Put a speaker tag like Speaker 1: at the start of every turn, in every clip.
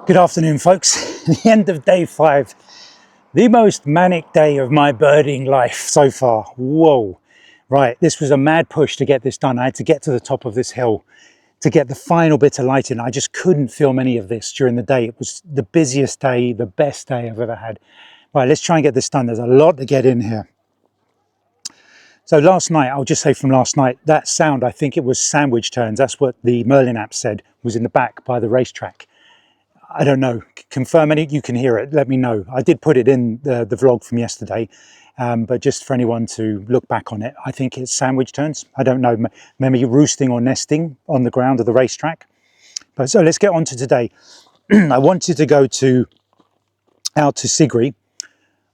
Speaker 1: Good afternoon, folks. The end of day 5. The most manic day of my birding life so far. Whoa. Right, this was a mad push to get this done. I had to get to the top of this hill to get the final bit of light in. I just couldn't film any of this during the day. It was the busiest day, the best day I've ever had. Right, let's try and get this done. There's a lot to get in here. So last night, I'll just say from last night, that sound, I think it was sandwich turns. That's what the Merlin app said, was in the back by the racetrack. I don't know, confirm any, you can hear it, let me know. I did put it in the vlog from yesterday, but just for anyone to look back on it, I think it's sandwich turns. I don't know, maybe roosting or nesting on the ground of the racetrack. But so let's get on to today. I wanted to go out to Sigree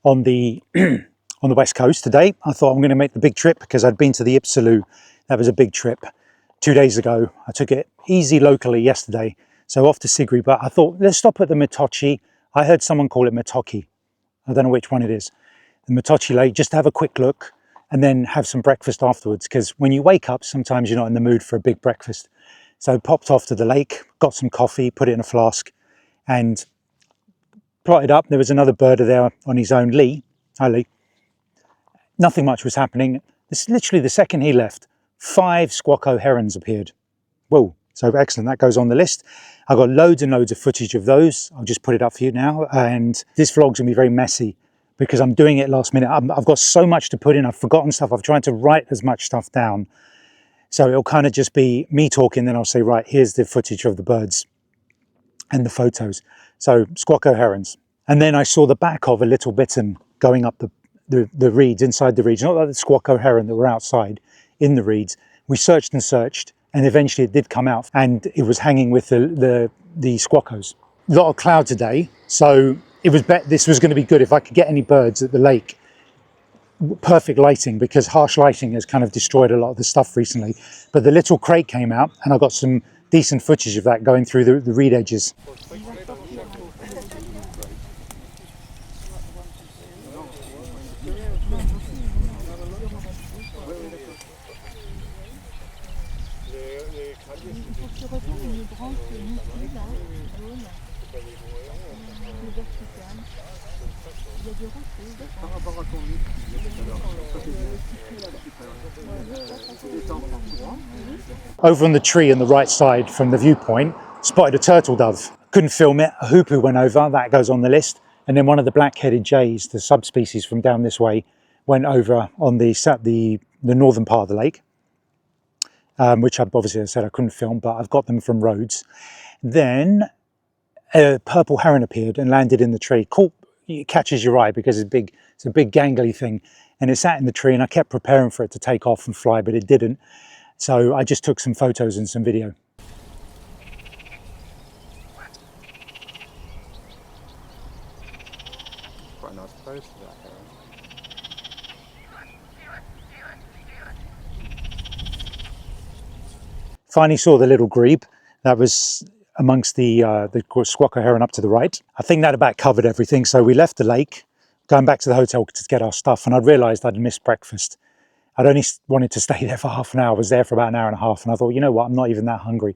Speaker 1: on the on the west coast today. I thought I'm going to make the big trip because I'd been to the Ipsilou. That was a big trip 2 days ago. I took it easy locally yesterday. So off to Sigree, but I thought, let's stop at the Metochi. I heard someone call it Metoki. I don't know which one it is. The Metochi Lake, just to have a quick look and then have some breakfast afterwards. Because when you wake up, sometimes you're not in the mood for a big breakfast. So I popped off to the lake, got some coffee, put it in a flask and plotted up. There was another birder there on his own, Lee. Hi, Lee. Nothing much was happening. This literally the second he left, 5 squawko herons appeared. Whoa. So excellent, that goes on the list. I've got loads and loads of footage of those. I'll just put it up for you now. And this vlog's gonna be very messy because I'm doing it last minute. I've got so much to put in, I've forgotten stuff. I've tried to write as much stuff down. So it'll kind of just be me talking, then I'll say, right, here's the footage of the birds and the photos. So squawko herons. And then I saw the back of a little bittern going up the reeds, inside the reeds, not like the squawko heron that were outside in the reeds. We searched and searched, and eventually it did come out, and it was hanging with the squawkos. A lot of cloud today, so it was this was going to be good if I could get any birds at the lake. Perfect lighting, because harsh lighting has kind of destroyed a lot of the stuff recently. But the little crate came out, and I got some decent footage of that going through the reed edges. Over on the tree on the right side from the viewpoint, spotted a turtle dove. Couldn't film it, a hoopoe went over, that goes on the list. And then one of the black-headed jays, the subspecies from down this way, went over on the northern part of the lake, which obviously I said I couldn't film, but I've got them from roads. Then a purple heron appeared and landed in the tree. It catches your eye because it's a big gangly thing. And it sat in the tree, and I kept preparing for it to take off and fly, but it didn't. So I just took some photos and some video.
Speaker 2: Quite a nice pose for that heron.
Speaker 1: Finally saw the little grebe that was amongst the squawko heron up to the right. I think that about covered everything. So we left the lake, going back to the hotel to get our stuff, and I realised I'd missed breakfast. I'd only wanted to stay there for half an hour. I was there for about an hour and a half, and I thought, you know what, I'm not even that hungry.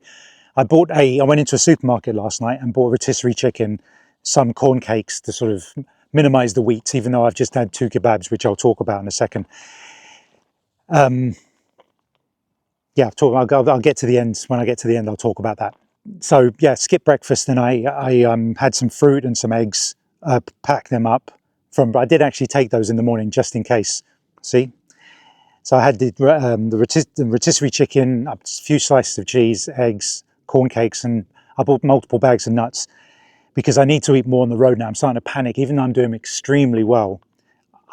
Speaker 1: I went into a supermarket last night and bought a rotisserie chicken, some corn cakes to sort of minimise the wheat, even though I've just had 2 kebabs, which I'll talk about in a second. Yeah, I'll get to the end. When I get to the end, I'll talk about that. So yeah, skip breakfast, and I had some fruit and some eggs, packed them up. I did actually take those in the morning just in case. See? So I had the rotisserie chicken, a few slices of cheese, eggs, corn cakes, and I bought multiple bags of nuts because I need to eat more on the road now. I'm starting to panic. Even though I'm doing extremely well,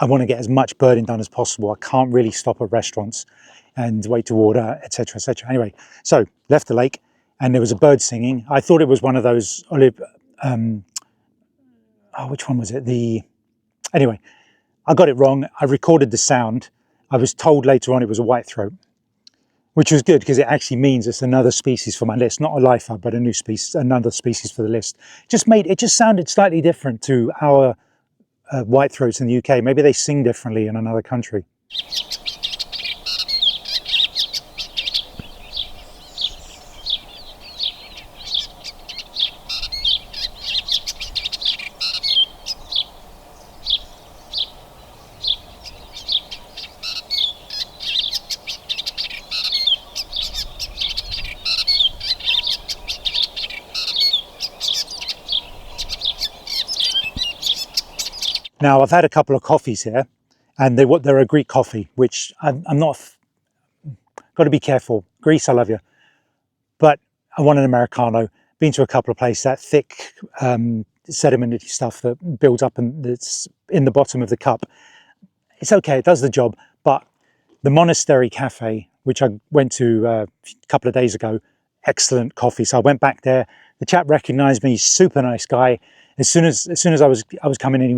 Speaker 1: I want to get as much birding done as possible. I can't really stop at restaurants and wait to order, etc., etc. Anyway, so left the lake, and there was a bird singing. I thought it was one of those which one was it? Anyway, I got it wrong. I recorded the sound. I was told later on it was a whitethroat, which was good because it actually means it's another species for my list, not a lifer, but a new species, another species for the list. It just sounded slightly different to our whitethroats in the UK. Maybe they sing differently in another country. Now, I've had a couple of coffees here, and they're a Greek coffee, which I'm not, got to be careful. Greece, I love you. But I want an Americano. Been to a couple of places, that thick sedimentary stuff that builds up and that's in the bottom of the cup. It's okay, it does the job, but the Monastery Cafe, which I went to a couple of days ago, excellent coffee. So I went back there. The chap recognised me, super nice guy. As soon as I was coming in,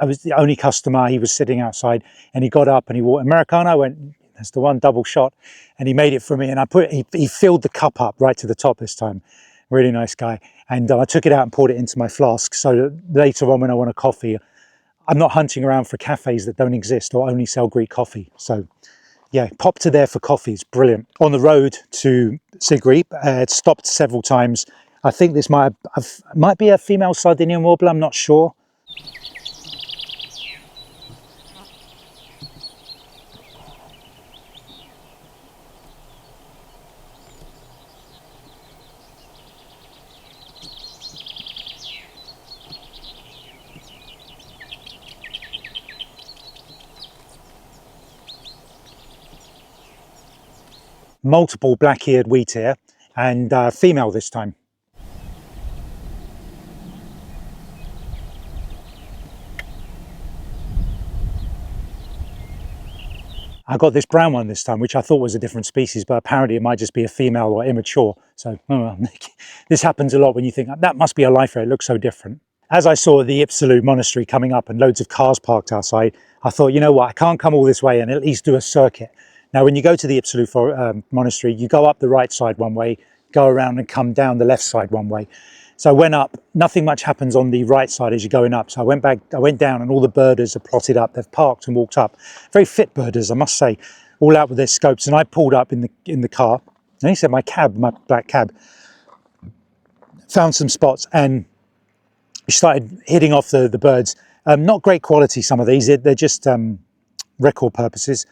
Speaker 1: I was the only customer. He was sitting outside, and he got up and he walked Americano. I went, that's the one, double shot, and he made it for me. And he filled the cup up right to the top this time. Really nice guy. And I took it out and poured it into my flask, so that later on when I want a coffee, I'm not hunting around for cafes that don't exist or only sell Greek coffee. So yeah, pop to there for coffee. It's brilliant. On the road to Sigree, it stopped several times. I think this might be a female Sardinian warbler, I'm not sure. Multiple black-eared wheatear, and female this time. I got this brown one this time, which I thought was a different species, but apparently it might just be a female or immature. So oh well, this happens a lot when you think, that must be a lifer, it looks so different. As I saw the Ipsilou monastery coming up and loads of cars parked outside, I thought, you know what, I can't come all this way and at least do a circuit. Now, when you go to the Ipsilou monastery, you go up the right side one way, go around and come down the left side one way. So I went up, nothing much happens on the right side as you're going up. So I went back, I went down, and all the birders are plotted up. They've parked and walked up. Very fit birders, I must say, all out with their scopes. And I pulled up in the car, and he said my black cab, found some spots and started hitting off the birds. Not great quality, some of these. They're just record purposes.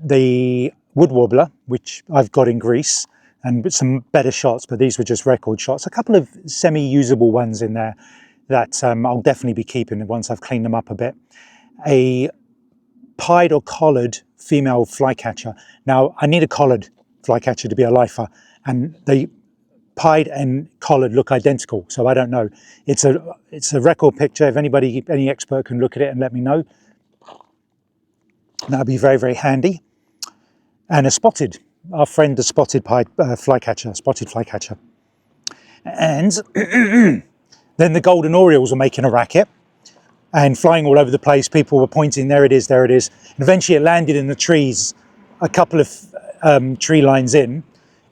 Speaker 1: The wood warbler, which I've got in Greece, and with some better shots, but these were just record shots. A couple of semi-usable ones in there that I'll definitely be keeping once I've cleaned them up a bit. A pied or collared female flycatcher. Now, I need a collared flycatcher to be a lifer, and the pied and collared look identical, so I don't know. It's a record picture. If any expert can look at it and let me know, that'd be very, very handy. And a spotted. Our friend, the spotted flycatcher. And then the golden orioles were making a racket and flying all over the place. People were pointing, there it is, there it is. And eventually it landed in the trees, a couple of tree lines in,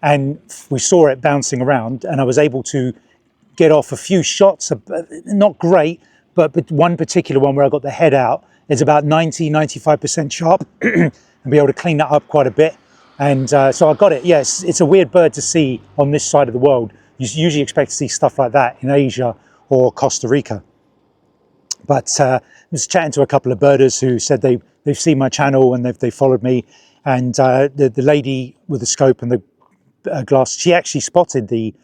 Speaker 1: and we saw it bouncing around, and I was able to get off a few shots, not great, but one particular one where I got the head out is about 95% sharp and be able to clean that up quite a bit. And so I got it. Yes, it's a weird bird to see on this side of the world. You usually expect to see stuff like that in Asia or Costa Rica. But I was chatting to a couple of birders who said they've seen my channel and they followed me. And the lady with the scope and the glass, she actually spotted the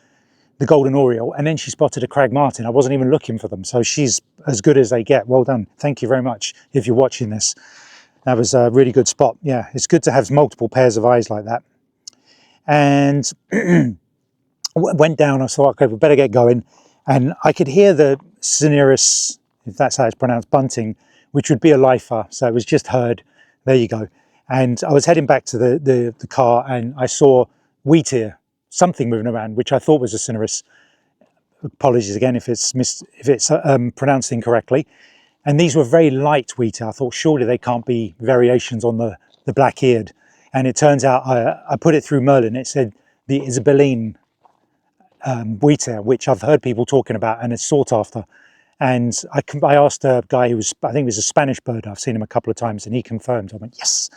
Speaker 1: golden oriole, and then she spotted a crag martin. I wasn't even looking for them. So she's as good as they get. Well done. Thank you very much if you're watching this. That was a really good spot. Yeah, it's good to have multiple pairs of eyes like that. And went down, I thought, okay, we better get going. And I could hear the cinereous, if that's how it's pronounced, bunting, which would be a lifer. So it was just heard. There you go. And I was heading back to the car, and I saw wheatear, something moving around, which I thought was a cinereous. Apologies again if it's pronounced incorrectly. And these were very light wheatear. I thought surely they can't be variations on the black-eared. And it turns out I put it through Merlin. It said the Isabelline wheatear, which I've heard people talking about and it's sought after. And I asked a guy who was, I think he was a Spanish bird. I've seen him a couple of times, and he confirmed. I went, yes.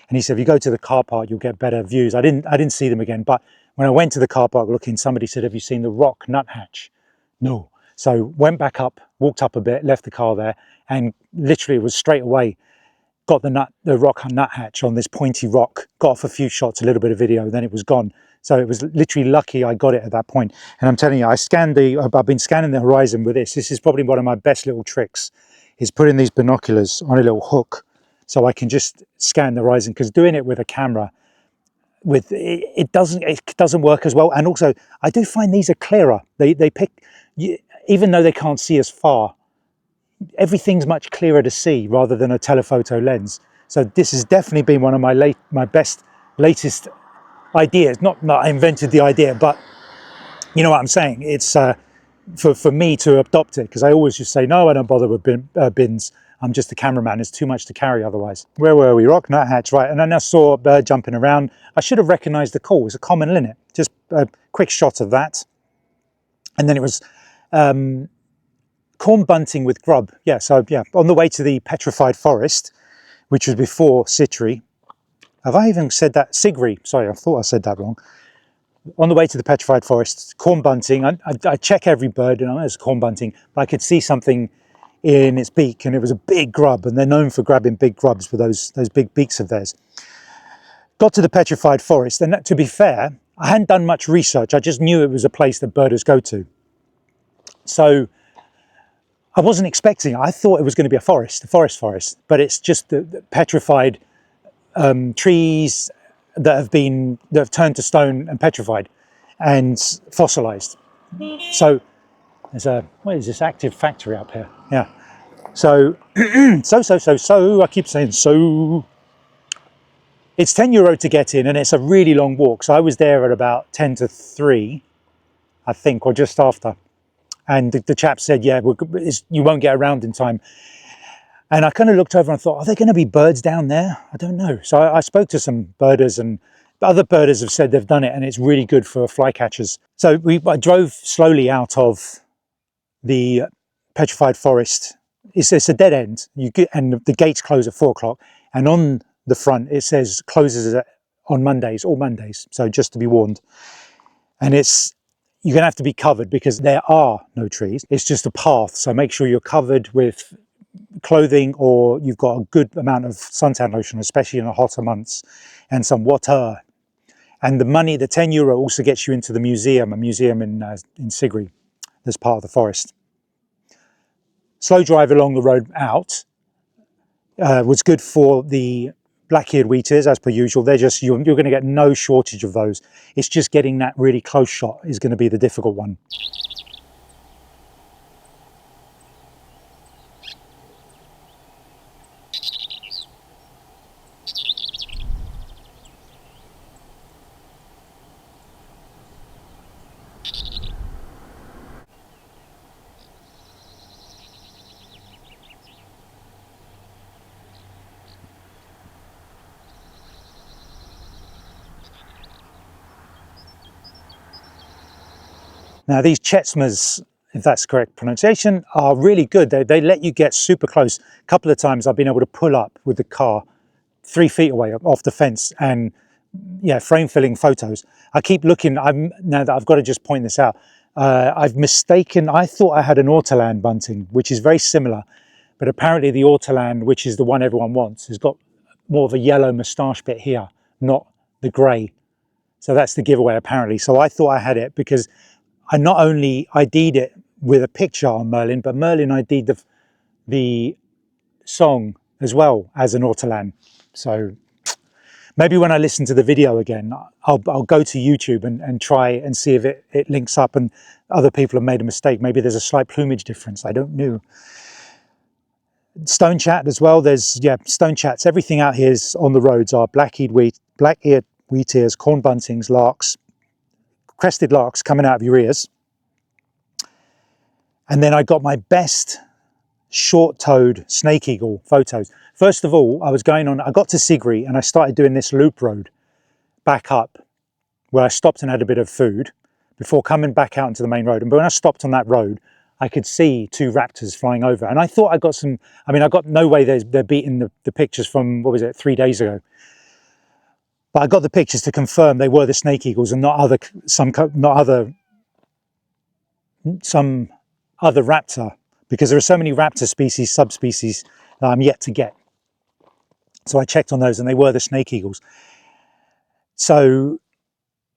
Speaker 1: And he said, if you go to the car park, you'll get better views. I didn't see them again. But when I went to the car park looking, somebody said, have you seen the rock nuthatch? No. So went back up, walked up a bit, left the car there, and literally it was straight away, got the rock nuthatch on this pointy rock, got off a few shots, a little bit of video, and then it was gone. So it was literally lucky I got it at that point. And I'm telling you, I've been scanning the horizon with this. This is probably one of my best little tricks is putting these binoculars on a little hook so I can just scan the horizon, because doing it with a camera, it doesn't work as well. And also I do find these are clearer. They pick, even though they can't see as far, everything's much clearer to see rather than a telephoto lens. So this has definitely been one of my latest ideas. Not that I invented the idea, but you know what I'm saying. It's for me to adopt it, because I always just say, no, I don't bother with bins. I'm just a cameraman. It's too much to carry otherwise. Where were we? Rock nuthatch, right? And then I saw a bird jumping around. I should have recognised the call. It was a common linnet. Just a quick shot of that. And then it was corn bunting with grub. Yeah, so yeah, on the way to the Petrified forest, which was before Sigree. Have I even said that? Sigree. Sorry, I thought I said that wrong. On the way to the Petrified forest, corn bunting. I check every bird, and I know it's corn bunting, but I could see something in its beak, and it was a big grub, and they're known for grabbing big grubs with those big beaks of theirs. Got to the Petrified forest, and to be fair, I hadn't done much research. I just knew it was a place that birders go to. So I wasn't expecting it. I thought it was going to be a forest, but it's just the petrified trees that have turned to stone and petrified and fossilized. So there's what is this, active factory up here? Yeah. So I keep saying so. It's €10 to get in, and it's a really long walk. So I was there at about 10 to 3, I think, or just after. And the chap said, yeah, you won't get around in time. And I kind of looked over and thought, are there going to be birds down there? I don't know. So I spoke to some birders, and other birders have said they've done it, and it's really good for flycatchers. So I drove slowly out of the Petrified forest. It's a dead end. And the gates close at 4 o'clock. And on the front, it says closes on Mondays, all Mondays. So just to be warned. And you're going to have to be covered because there are no trees. It's just a path. So make sure you're covered with clothing, or you've got a good amount of suntan lotion, especially in the hotter months, and some water. And the money, the €10, also gets you into the museum, a museum in Sigree, that's part of the forest. Slow drive along the road out was good for the black-eared wheatears, as per usual. You're going to get no shortage of those. It's just getting that really close shot is going to be the difficult one. Now these chetsmas, if that's the correct pronunciation, are really good. They let you get super close. A couple of times I've been able to pull up with the car 3 feet away off the fence, and yeah, frame filling photos. I keep looking, now that I've got to just point this out, I thought I had an ortolan bunting, which is very similar, but apparently the ortolan, which is the one everyone wants, has got more of a yellow moustache bit here, not the grey. So that's the giveaway apparently. So I thought I had it because I not only ID'd it with a picture on Merlin, but Merlin ID'd the song as well as an ortolan. So maybe when I listen to the video again, I'll go to YouTube and try and see if it links up and other people have made a mistake. Maybe there's a slight plumage difference. I don't know. Stone chat as well. There's, yeah, stone chats. Everything out here is on the roads are black-eared wheatears, corn buntings, larks, crested larks coming out of your ears. And then I got my best short-toed snake eagle photos. First of all, I got to Sigree and I started doing this loop road back up where I stopped and had a bit of food before coming back out into the main road. And when I stopped on that road, I could see 2 raptors flying over. And I thought I got I got no way they're beating the pictures from, 3 days ago. But I got the pictures to confirm they were the snake eagles and not some other raptor, because there are so many raptor species, subspecies that I'm yet to get. So I checked on those and they were the snake eagles. So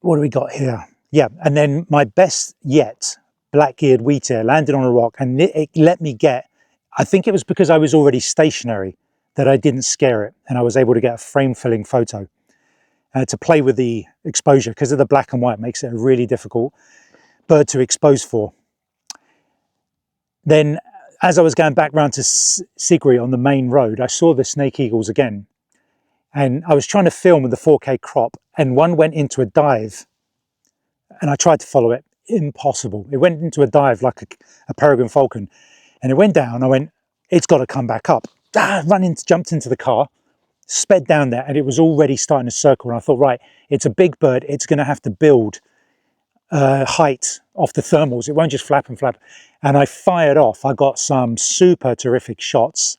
Speaker 1: what do we got here? Yeah, and then my best yet black-eared wheatear landed on a rock, and it let me get I think it was because I was already stationary that I didn't scare it, and I was able to get a frame-filling photo. To play with the exposure, because of the black and white, makes it a really difficult bird to expose for. Then, as I was going back round to Sigree on the main road, I saw the snake eagles again. And I was trying to film with the 4K crop, and one went into a dive, and I tried to follow it. Impossible. It went into a dive like a peregrine falcon, and it went down. I went, it's got to come back up. Jumped into the car, sped down there, and it was already starting to circle. And I thought, right, it's a big bird. It's going to have to build height off the thermals. It won't just flap and flap. And I fired off. I got some super terrific shots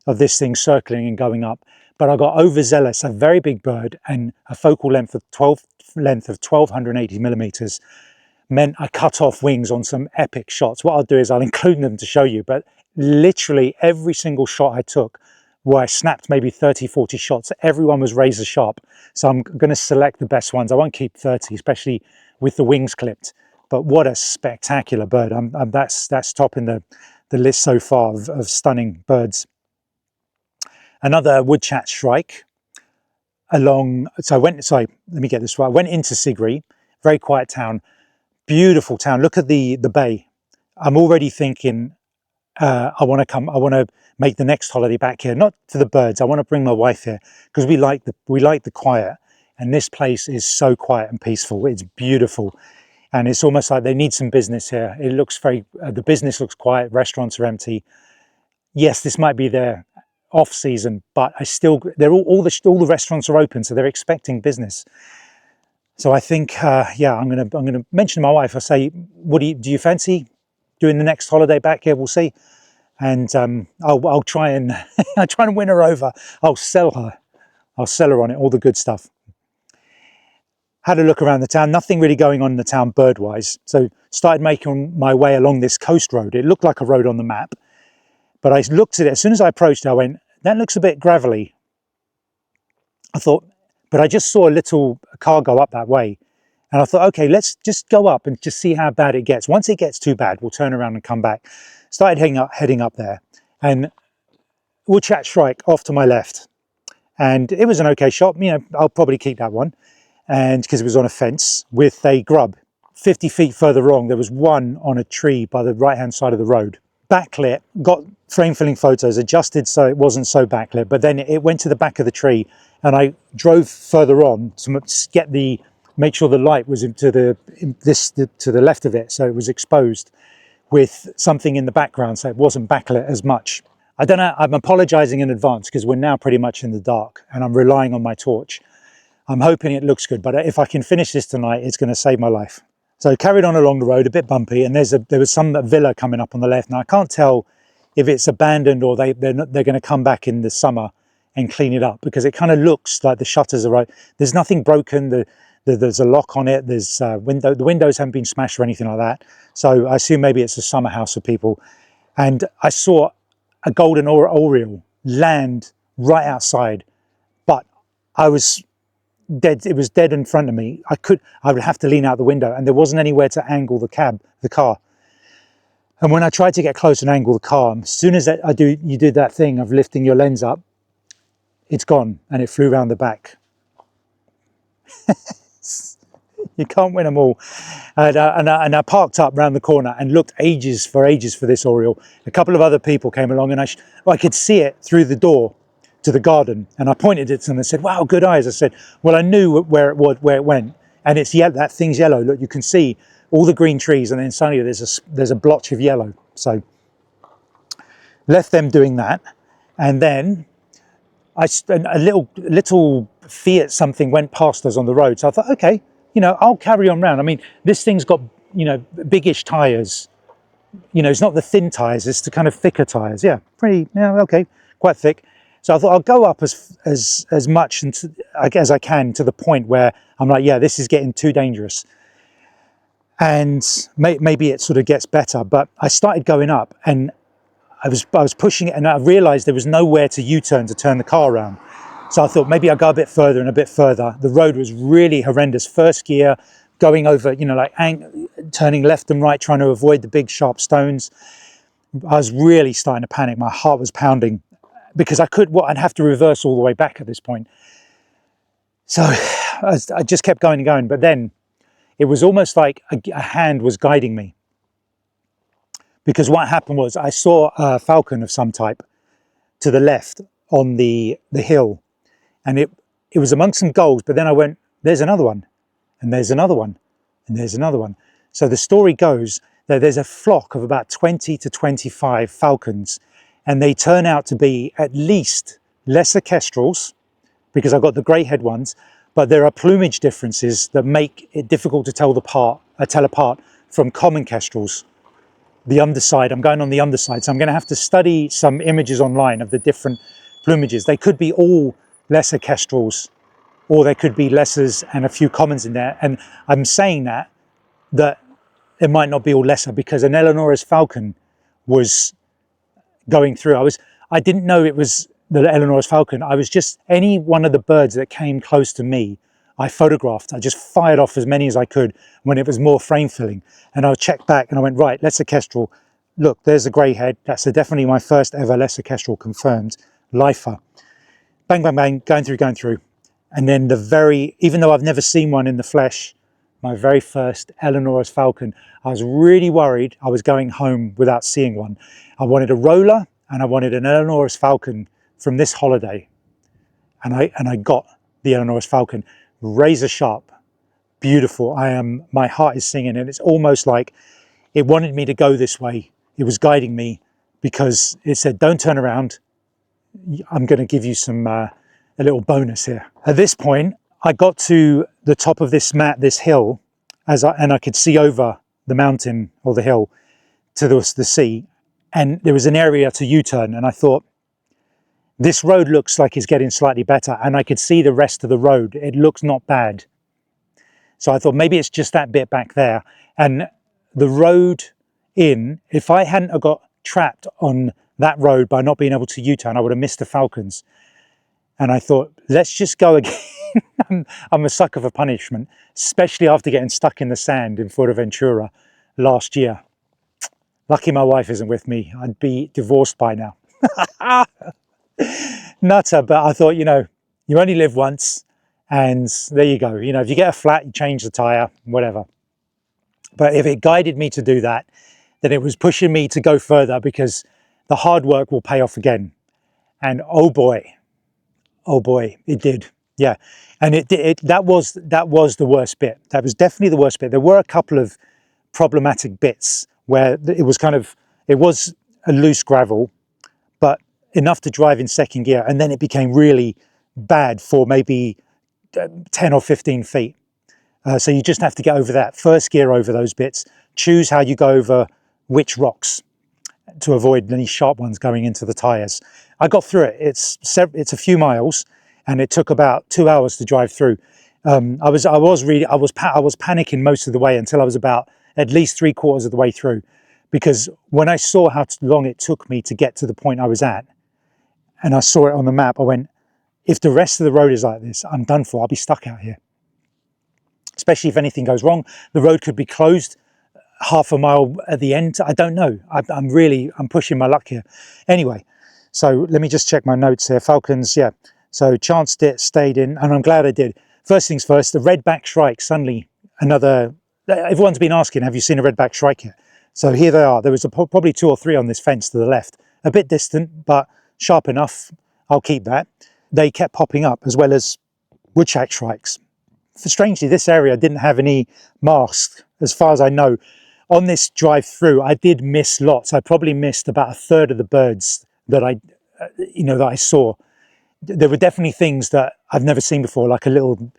Speaker 1: of this thing circling and going up. But I got overzealous. A very big bird and a focal length of 1280 millimeters meant I cut off wings on some epic shots. What I'll do is I'll include them to show you, but literally every single shot I took, where I snapped maybe 30, 40 shots, everyone was razor sharp. So I'm going to select the best ones. I won't keep 30, especially with the wings clipped. But what a spectacular bird. That's topping the list so far of stunning birds. Another woodchat shrike along, let me get this right. I went into Sigree, very quiet town, beautiful town. Look at the bay. I'm already thinking, I want to make the next holiday back here, not for the birds. I want to bring my wife here because we like the quiet, and this place is so quiet and peaceful. It's beautiful, and it's almost like they need some business here. It looks very, the business looks quiet. Restaurants are empty. Yes, this might be their off season, but all the restaurants are open, so they're expecting business. So I think, yeah, I'm gonna mention to my wife. I say, do you fancy doing the next holiday back here? We'll see. And I'll try and I try and win her over. I'll sell her on it, all the good stuff. Had a look around the town, nothing really going on in the town bird-wise. So started making my way along this coast road. It looked like a road on the map, but I looked at it, as soon as I approached it, I went, that looks a bit gravelly. I thought, but I just saw a car go up that way. And I thought, okay, let's just go up and just see how bad it gets. Once it gets too bad, we'll turn around and come back. Started heading up there, and woodchat shrike off to my left. And it was an okay shot. You know, I'll probably keep that one. And because it was on a fence with a grub. 50 feet further wrong, there was one on a tree by the right-hand side of the road. Backlit, got frame-filling photos, adjusted so it wasn't so backlit, but then it went to the back of the tree, and I drove further on to make sure the light was to the left of it, so it was exposed with something in the background, so it wasn't backlit as much. I don't know, I'm apologizing in advance because we're now pretty much in the dark and I'm relying on my torch. I'm hoping it looks good, but if I can finish this tonight, it's going to save my life. So carried on along the road, a bit bumpy, and there was some villa coming up on the left. Now I can't tell if it's abandoned or they're going to come back in the summer and clean it up, because it kind of looks like the shutters are right. There's nothing broken. There's a lock on it. There's the windows haven't been smashed or anything like that. So I assume maybe it's a summer house for people. And I saw a golden oriole land right outside, but I was dead. It was dead in front of me. I would have to lean out the window, and there wasn't anywhere to angle the car. And when I tried to get close and angle the car, as soon as you do that thing of lifting your lens up, it's gone, and it flew around the back. You can't win them all. And I parked up round the corner and looked ages for this oriole. A couple of other people came along, and I could see it through the door to the garden, and I pointed at them and said, "Wow, good eyes." I said, "Well, I knew where it went, and it's yellow. That thing's yellow. Look, you can see all the green trees, and then suddenly there's a blotch of yellow." So left them doing that, and then a little Fiat something went past us on the road. So I thought, okay, I'll carry on round. I mean, this thing's got biggish tires. It's not the thin tires; it's the kind of thicker tires. Yeah, okay, quite thick. So I thought I'll go up as much as I can to the point where I'm like, yeah, this is getting too dangerous. And maybe it sort of gets better. But I started going up, and I was pushing it, and I realized there was nowhere to U-turn to turn the car around. So I thought maybe I'll go a bit further and a bit further. The road was really horrendous. First gear, going over, turning left and right, trying to avoid the big sharp stones. I was really starting to panic. My heart was pounding because I'd have to reverse all the way back at this point. So I just kept going and going, but then it was almost like a hand was guiding me. Because what happened was I saw a falcon of some type to the left on the hill, and it was amongst some gulls, but then I went, there's another one, and there's another one, and there's another one. So the story goes that there's a flock of about 20 to 25 falcons, and they turn out to be at least lesser kestrels, because I've got the grey-head ones, but there are plumage differences that make it difficult to tell apart from common kestrels. The underside, I'm going on the underside, so I'm going to have to study some images online of the different plumages. They could be all lesser kestrels, or there could be lessers and a few commons in there. And I'm saying that it might not be all lesser, because an Eleonora's falcon was going through. I didn't know it was the Eleonora's falcon. I was just, any one of the birds that came close to me, I photographed. I just fired off as many as I could when it was more frame filling. And I checked back and I went, right, lesser kestrel. Look, there's a grey head. That's definitely my first ever lesser kestrel confirmed. Lifer. Bang, bang, bang, going through. And then even though I've never seen one in the flesh, my very first Eleonora's falcon, I was really worried I was going home without seeing one. I wanted a roller and I wanted an Eleonora's falcon from this holiday. And I got the Eleonora's falcon. Razor sharp, beautiful. My heart is singing, and it's almost like it wanted me to go this way. It was guiding me because it said, don't turn around. I'm going to give you a little bonus here. At this point, I got to the top of this hill, and I could see over the mountain or the hill to the sea, and there was an area to U-turn, and I thought, this road looks like it's getting slightly better, and I could see the rest of the road. It looks not bad. So I thought maybe it's just that bit back there. And the road if I hadn't have got trapped on that road by not being able to U-turn, I would have missed the falcons. And I thought, let's just go again. I'm a sucker for punishment, especially after getting stuck in the sand in Fuerteventura last year. Lucky my wife isn't with me. I'd be divorced by now. Nutter, but I thought, you only live once, and there you go. If you get a flat, you change the tire, whatever. But if it guided me to do that, then it was pushing me to go further, because the hard work will pay off again. And oh boy, it did. Yeah, and that was the worst bit. That was definitely the worst bit. There were a couple of problematic bits where it was a loose gravel, but enough to drive in second gear, and then it became really bad for maybe 10 or 15 feet. So you just have to get over that first gear over those bits, choose how you go over which rocks to avoid any sharp ones going into the tires. I got through it. It's a few miles, and it took about 2 hours to drive through. I was panicking most of the way until I was about at least 3/4 of the way through, because when I saw how long it took me to get to the point I was at, and I saw it on the map, I went, if the rest of the road is like this, I'm done for. I'll be stuck out here. Especially if anything goes wrong. The road could be closed half a mile at the end. I don't know. I'm pushing my luck here. Anyway, so let me just check my notes here. Falcons, yeah. So chanced it, stayed in, and I'm glad I did. First things first, the redback shrike, suddenly everyone's been asking, have you seen a redback shrike yet? So here they are. There was probably 2 or 3 on this fence to the left. A bit distant, but sharp enough. I'll keep that. They kept popping up, as well as woodchuck shrikes. Strangely, this area didn't have any masks, as far as I know. On this drive through, I did miss lots. I probably missed about 1/3 of the birds that I saw. There were definitely things that I've never seen before, like a little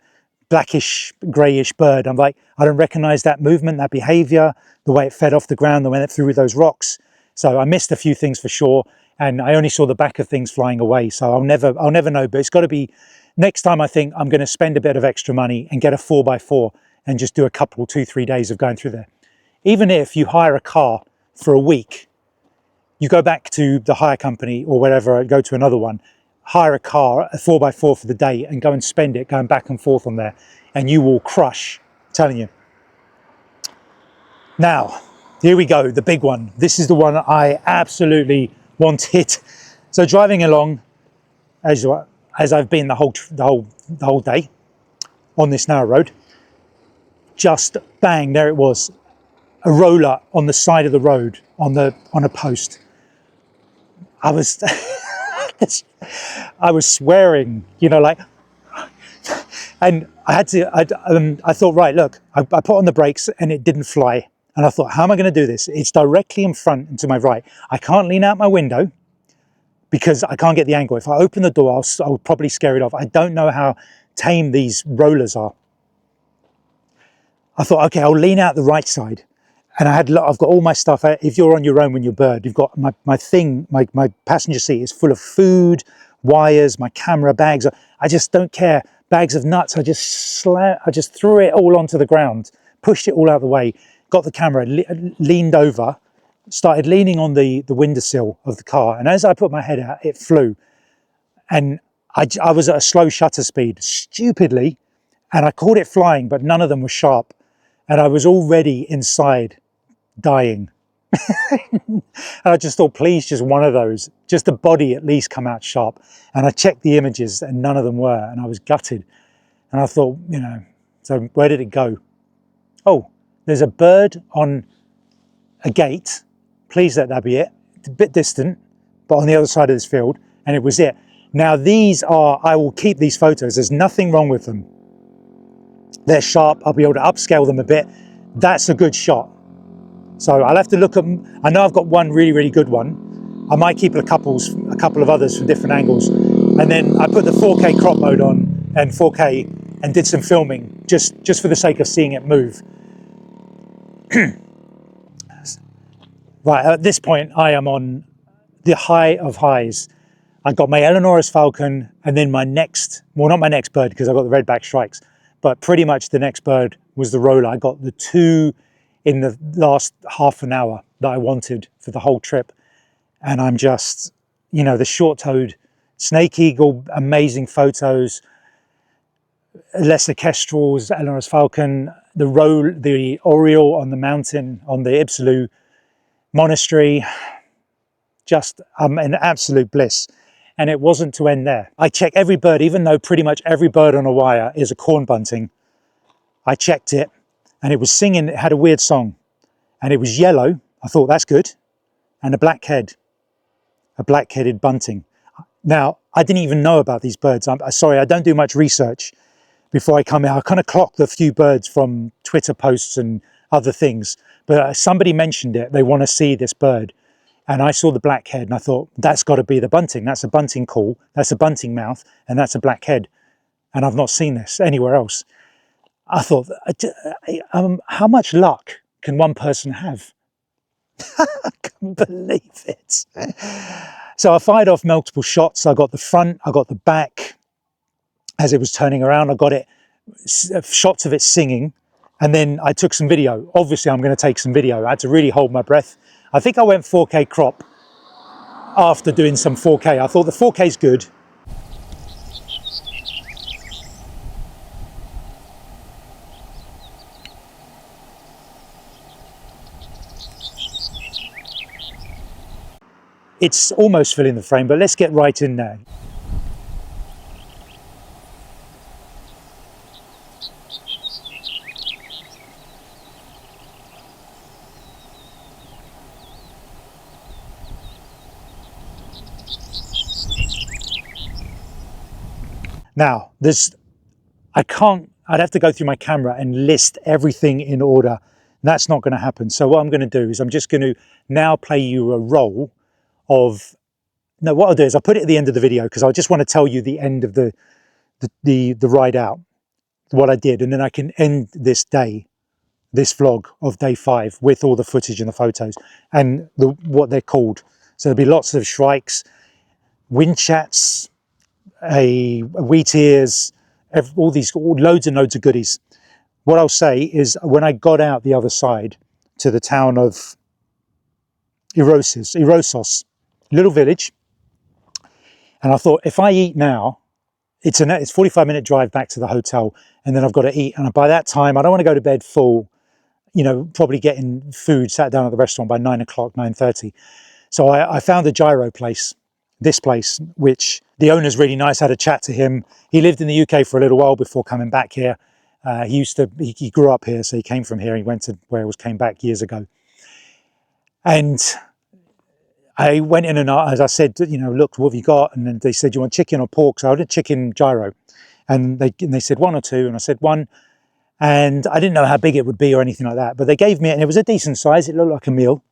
Speaker 1: blackish, greyish bird. I'm like, I don't recognise that movement, that behaviour, the way it fed off the ground, the way it threw those rocks. So I missed a few things for sure, and I only saw the back of things flying away. So I'll never know. But it's got to be next time. I think I'm going to spend a bit of extra money and get a 4x4 and just do a couple, 2-3 days of going through there. Even if you hire a car for a week, you go back to the hire company or wherever, go to another one, hire a car, a 4x4 for the day, and go and spend it going back and forth on there, and you will crush, I'm telling you. Now, Here we go, the big one. This is the one I absolutely wanted. So driving along, as I've been the whole day on this narrow road, just bang, there it was, a roller on the side of the road on a post. I was I was swearing, you know, like, and I had to. I thought, right, look, I put on the brakes and it didn't fly. And I thought, how am I going to do this? It's directly in front and to my right. I can't lean out my window because I can't get the angle. If I open the door, I'll probably scare it off. I don't know how tame these rollers are. I thought, okay, I'll lean out the right side. And I've got all my stuff. If you're on your own when you're bird, you've got my passenger seat is full of food, wires, my camera, bags. I just don't care. Bags of nuts. I just threw it all onto the ground, pushed it all out of the way, got the camera, leaned over, started leaning on the windowsill of the car. And as I put my head out, it flew. And I was at a slow shutter speed, stupidly, and I caught it flying, but none of them were sharp. And I was already inside, dying. And I just thought, please, just one of those, just the body at least come out sharp. And I checked the images and none of them were, and I was gutted. And I thought, you know, so where did it go? Oh, there's a bird on a gate. Please let that be it. It's a bit distant, but on the other side of this field, and it was it. Now these are, I will keep these photos. There's nothing wrong with them. They're sharp. I'll be able to upscale them a bit. That's a good shot. So I'll have to look at, I know I've got one really, really good one. I might keep a couple of others from different angles. And then I put the 4K crop mode on and 4K and did some filming just for the sake of seeing it move. Right, at this point, I am on the high of highs. I got my Eleonora's Falcon, and then my next, well, not my next bird because I got the redback strikes, but pretty much the next bird was the roller. I got the two in the last half an hour that I wanted for the whole trip. And I'm just, you know, the short-toed snake eagle, amazing photos, lesser kestrels, Eleonora's Falcon, the oriole on the mountain, on the Ipsilou monastery, just an absolute bliss. And it wasn't to end there. I check every bird, even though pretty much every bird on a wire is a corn bunting. I checked it and it was singing, it had a weird song and it was yellow. I thought that's good. And a black-headed bunting. Now, I didn't even know about these birds. I'm sorry, I don't do much research before I come here. I kind of clocked a few birds from Twitter posts and other things, but somebody mentioned it. They want to see this bird. And I saw the black head and I thought, that's got to be the bunting. That's a bunting call. That's a bunting mouth. And that's a black head. And I've not seen this anywhere else. I thought, how much luck can one person have? I can't believe it. So I fired off multiple shots. I got the front, I got the back as it was turning around. I got it, shots of it singing. And then I took some video. Obviously, I'm going to take some video. I had to really hold my breath. I think I went 4K crop after doing some 4K. I thought the 4K is good. It's almost filling the frame, but let's get right in there. Now, I'd have to go through my camera and list everything in order. That's not going to happen. So what I'm going to do is I'm just going to now play you a roll of, no, what I'll do is I'll put it at the end of the video because I just want to tell you the end of the ride out, what I did. And then I can end this vlog of day 5 with all the footage and the photos and what they're called. So there'll be lots of shrikes, wind chats, wheat ears, loads and loads of goodies. What I'll say is when I got out the other side to the town of Erosos, little village, and I thought if I eat now, it's 45-minute drive back to the hotel, and then I've got to eat, and by that time I don't want to go to bed full. you know, probably getting food, sat down at the restaurant by 9 o'clock, 9:30. So I found a gyro place, this place, which the owner's really nice. I had a chat to him. He lived in the UK for a little while before coming back here. He grew up here, so he came from here. He went to Wales, came back years ago. And I went in and as I said, you know, look, what have you got? And then they said, you want chicken or pork? So I did chicken gyro. And they said 1 or 2, and I said 1. And I didn't know how big it would be or anything like that, but they gave me it, and it was a decent size. It looked like a meal.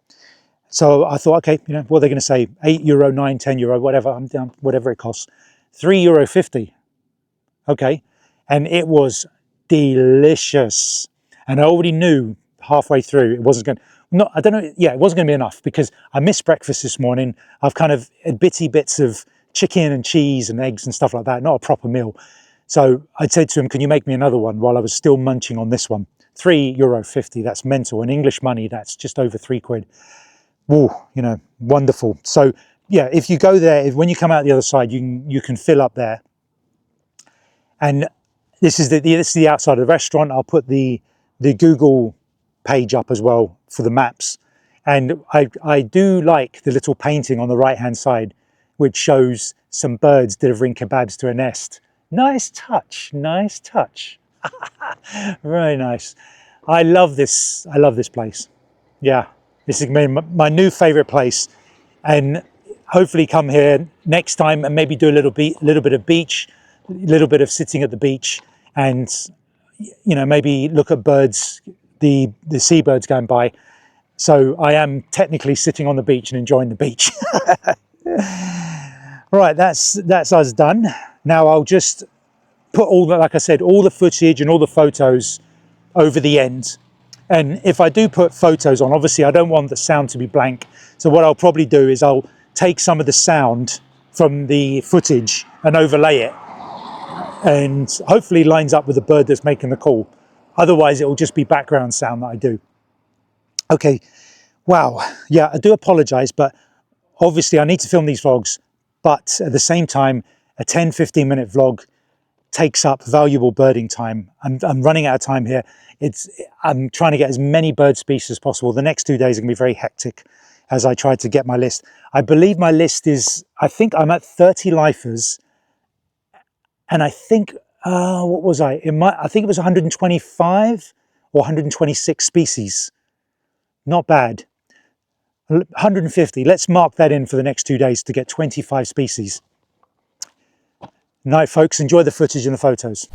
Speaker 1: So I thought, okay, you know, what are they going to say? €8, €9, €10, whatever. I'm down, whatever it costs. €3.50. Okay, and it was delicious. And I already knew halfway through it wasn't going. Not, I don't know. Yeah, it wasn't going to be enough because I missed breakfast this morning. I've kind of had bitty bits of chicken and cheese and eggs and stuff like that. Not a proper meal. So I said to him, can you make me another one while I was still munching on this one? €3.50, that's mental. In English money, that's just over £3. Woo, you know, wonderful. So yeah, if you go there, when you come out the other side, you can fill up there. And this is the outside of the restaurant. I'll put the Google page up as well for the maps. And I do like the little painting on the right-hand side, which shows some birds delivering kebabs to a nest. Nice touch, nice touch. Very nice. I love this place. Yeah, this is my new favorite place, and hopefully come here next time and maybe do a little bit of beach, a little bit of sitting at the beach, and you know, maybe look at birds, the seabirds going by. So I am technically sitting on the beach and enjoying the beach. Right, that's us done. Now I'll just put all the, like I said, all the footage and all the photos over the end. And if I do put photos on, obviously I don't want the sound to be blank. So what I'll probably do is I'll take some of the sound from the footage and overlay it, and hopefully lines up with the bird that's making the call. Otherwise it will just be background sound that I do. Okay, wow, yeah, I do apologize, but obviously I need to film these vlogs, but at the same time, a 10-15 minute vlog takes up valuable birding time. I'm running out of time here. I'm trying to get as many bird species as possible. The next 2 days are gonna be very hectic as I try to get my list. I believe my list is, I think I'm at 30 lifers, and I think, what was I? I think it was 125 or 126 species. Not bad. 150, let's mark that in for the next 2 days to get 25 species. Night, folks, enjoy the footage and the photos.